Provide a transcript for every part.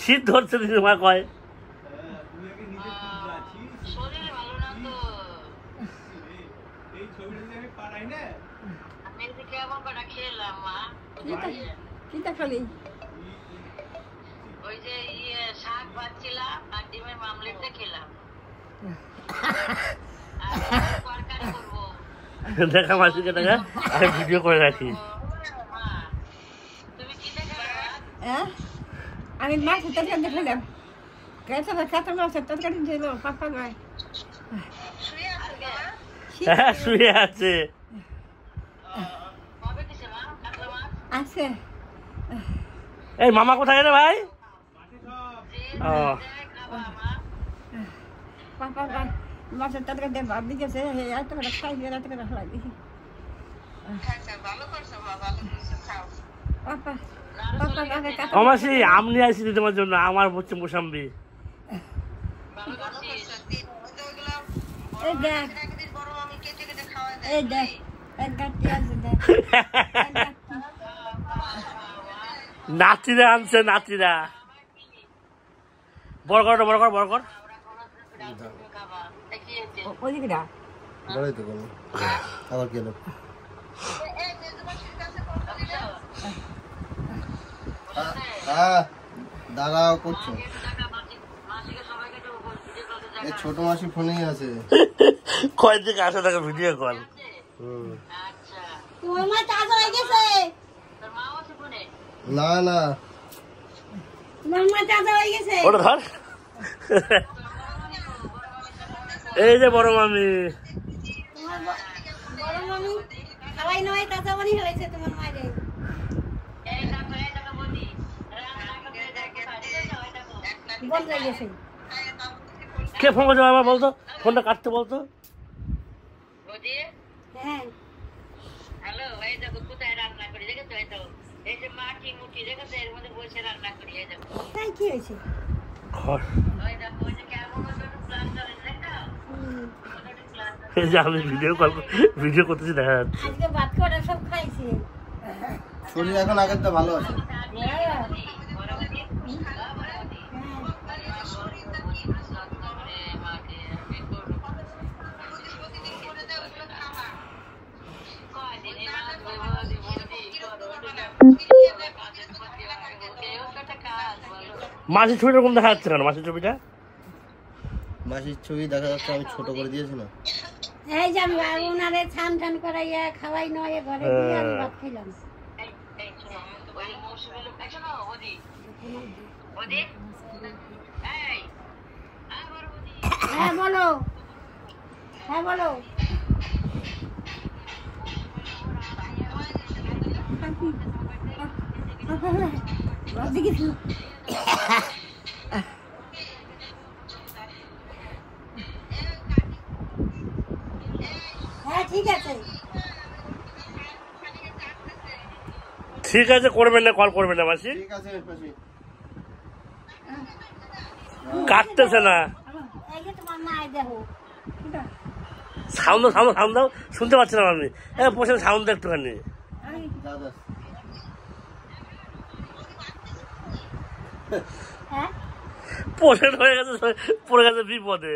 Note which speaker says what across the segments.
Speaker 1: শীত ধরছে মা কয়
Speaker 2: ওই যে শাক ভাজছিলাম আর ডিমের মামলেটটা খেলাম।
Speaker 1: দেখা মাসিকে দেখা আমি ভিডিও করে রাখি।
Speaker 3: আমি মাছের তরকারি খেলাম, কাঁচা মাছের তরকারি ছিল পাপা নয়।
Speaker 1: হ্যাঁ শুয়ে আছে।
Speaker 3: আছে
Speaker 1: এই মামা কোথায় রে ভাই?
Speaker 3: পাপা মাছের তরকারি দিয়ে ভাব দিয়েছে, এত করে খাই দিয়ে এত করে খাই দিয়েছি।
Speaker 1: মাসি আম নিয়ে আসি তোমার জন্য, আমার হচ্ছে মোসাম্বি। নাতিরা আনছে, নাতিরা। বড় কর বড় কর বড় কর।
Speaker 4: আবার কেন দাঁড়াও করছো? এই ছোট মাসি ফোনেই আছে।
Speaker 1: কয়েকদিন আসে তাকে ভিডিও কল।
Speaker 4: না না
Speaker 1: ওটা ধর। এই যে বড় মামি, কে ফোন করছে বাবা বলতো? ফোনটা কাটতে বলতো।
Speaker 2: হ্যালো, এই দেখো কোথায় রান্না করি দেখেছো? এই তো এই যে মাটি মুটি দেখেছো, এর মধ্যে বসে রান্না করি। এই দেখো
Speaker 3: কি হয়েছে?
Speaker 1: আমি ভিডিও করতেছি, দেখা যাচ্ছে।
Speaker 3: আজকে ভাত খাওয়া সব খাইছি।
Speaker 4: শরীর এখন আগের তো ভালো আছে।
Speaker 1: মাসির ছবিটা কোন দেখা যাচ্ছে কেন? মাসির ছবিটা,
Speaker 4: মাসির ছবি দেখা যাচ্ছে, আমি ছোট করে দিয়েছি না।
Speaker 3: এই যে ওনারে ছান টান করাইয়া খাওয়াই নয় ঘরে দিয়ে আমি ভাত খাইলাম। হ্যাঁ বলো, হ্যাঁ বলো। হ্যাঁ ঠিক আছে,
Speaker 1: ঠিক আছে, করবেন না, কল করবেন না মাসি।
Speaker 4: ঠিক আছে,
Speaker 1: কাটতেছে না। সাউন্ড দাও, সাউন্ড দাও, শুনতে পাচ্ছি না আমি। বসে সাউন্ড দাও একটুখানি। পোষণ হয়ে গেছে, পড়ে গেছে বিপদে।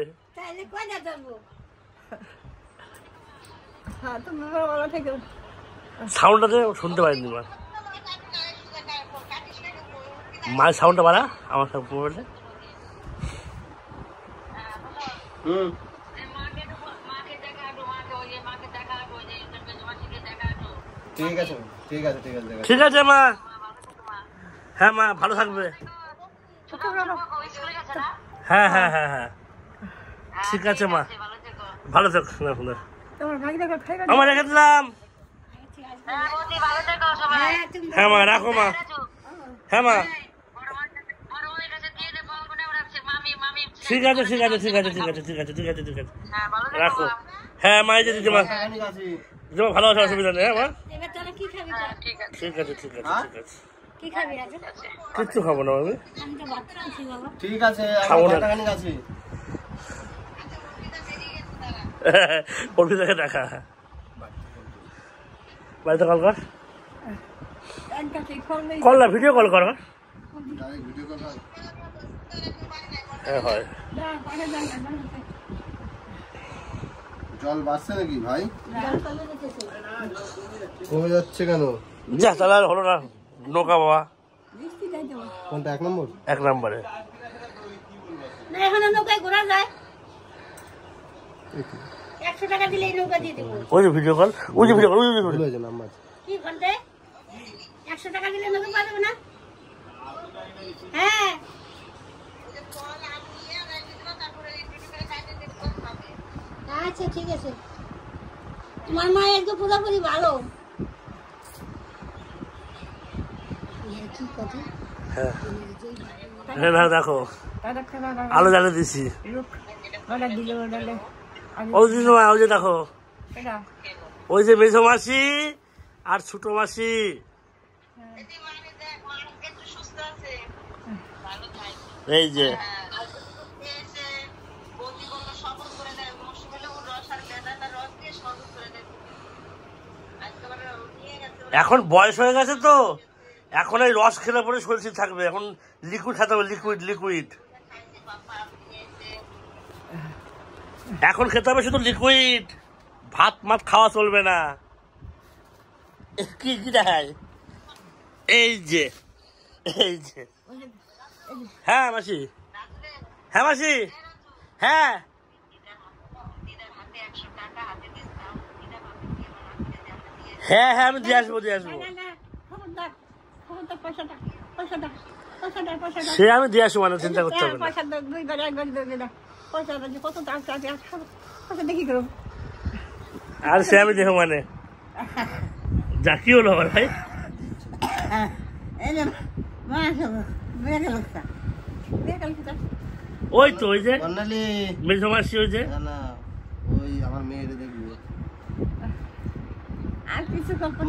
Speaker 1: সাউন্ডটা শুনতে পারিনি মা। মায়ের সাউন্ডটা বাড়া আমার সব মোবাইলে।
Speaker 4: ঠিক আছে, ঠিক আছে, ঠিক আছে,
Speaker 1: ঠিক আছে মা। হ্যাঁ মা, ভালো থাকবে। হ্যাঁ হ্যাঁ হ্যাঁ হ্যাঁ, ঠিক আছে মা, ভালো থাক। আমার রেখে দিলাম। হ্যাঁ মা, রাখো মা। হ্যাঁ মা, ঠিক আছে, ঠিক আছে, ঠিক আছে, ঠিক আছে, ঠিক আছে, ঠিক আছে, ঠিক আছে, রাখো। হ্যাঁ মা, এই যে দিদি মা, তোমার ভালো আছে, অসুবিধা নেই। হ্যাঁ মা, ঠিক আছে, ঠিক আছে, ঠিক আছে। কিচ্ছু খাবো না আমি।
Speaker 4: ঠিক আছে,
Speaker 1: খাবো না। অর্পিতাকে দেখা। বাড়িতে কল কর, কল না ভিডিও কল কর। হ্যাঁ হয়।
Speaker 4: জল বাড়ছে নাকি ভাই? কমে যাচ্ছে কেন?
Speaker 1: যা তাহলে আর হলো না। নৌকা বাবা
Speaker 4: কোনটা 1 নম্বর?
Speaker 1: 1 নম্বরে।
Speaker 3: এখানে নৌকায় ঘোরা যায়, 100 টাকা দিলে নৌকা দিয়ে দেবো।
Speaker 1: ওই যে ভিডিও কল, ওই যে ভিডিও কল, ওই যে
Speaker 4: ভুল হয়েছে নাম্বার।
Speaker 3: কি বলতে 100 টাকা দিলে নৌকা পাওয়া যাবে না? হ্যাঁ আচ্ছা ঠিক আছে। তোমার মা একদম পুরোপুরি ভালো। কি কথা?
Speaker 1: হ্যাঁ না দেখো আলো জ্বালে দিছি। ওই যে ওই যে দেখো, ওই যে মেজো মাসি আর ছোট মাসি। এই যে এখন বয়স হয়ে গেছে তো, এখন এই রস খেলে পরে শরীর থাকবে। এখন লিকুইড খেতে হবে, লিকুইড লিকুইড। এখন খেতে হবে শুধু লিকুইড, ভাত মাত খাওয়া চলবে না। কি কি দেখায়? এই যে এই যে হ্যাঁ মাসি, হ্যাঁ মাসি, হ্যাঁ হ্যাঁ হ্যাঁ আমি দিয়ে আসবো, দিয়ে আসবো। সে আমি দিয়ে আসবো, মানে চিন্তা করতে হবে না। আর সে আমি দেখো মানে যা কি হলো আমার ভাই। ওই তো ওই যে মেজো মাসি, ওই যে
Speaker 4: না ওই আমার মেয়েরে দেখবে।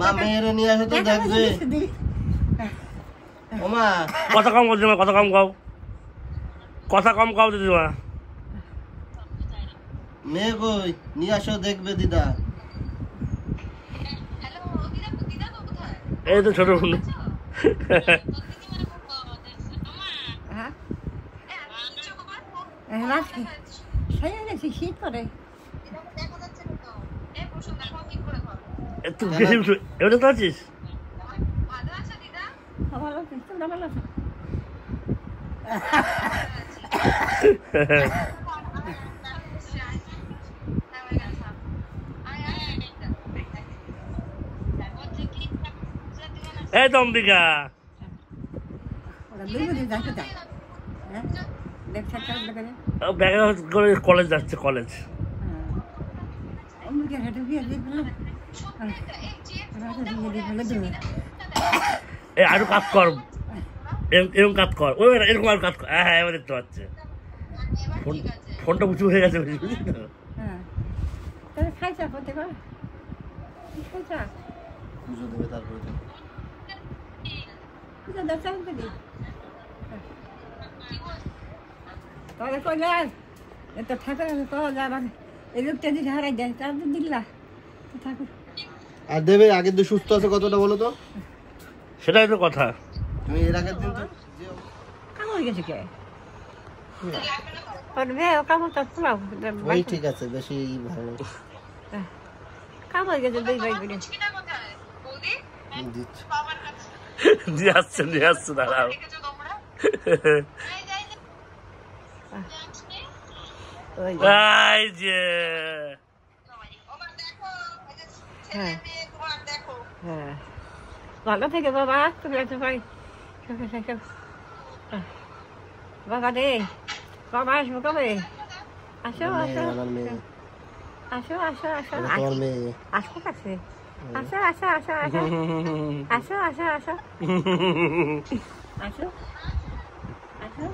Speaker 4: মা মেয়েরে নিয়ে আসো তো দেখবে। ও মা
Speaker 1: কথা কম বলছি, কথা কম কাও, কথা কম কাও দিদিমা।
Speaker 4: মেয়ে কই নিয়ে আসো দেখবে দিদা।
Speaker 1: এই তো ছোট বোন।
Speaker 3: শীত করে
Speaker 1: তুই বেশি এবারে তো আছিস। এই তো অম্বিকা ব্যাগে করে কলেজ যাচ্ছে, কলেজ। এই আরো কাজ কর, এরকম কাজ কর, ওই এরকম আরো কাজ কর। হ্যাঁ হ্যাঁ এবার দেখতে পাচ্ছে। ফোনটা উঁচু হয়ে গেছে বুঝলি তো।
Speaker 4: পুজো দেবে তারপরে আর দেবে। আগের দিন সুস্থ আছে কতটা বলো তো?
Speaker 1: সেটাই তো কথা।
Speaker 4: তুমি এর আগের দিন তো ওই ঠিক আছে, বেশি ভালো
Speaker 1: দিয়ে আসছে, দিয়ে আসছে, দাঁড়াও। এই যে
Speaker 3: ভালো থেকে বাবা, বাবা রে, বাবা আসবো কবে? আসো আসো আসো আসো আসো আসো কাছে, আসো আসো আসো আসো আসো আসো আসো আসো আসো।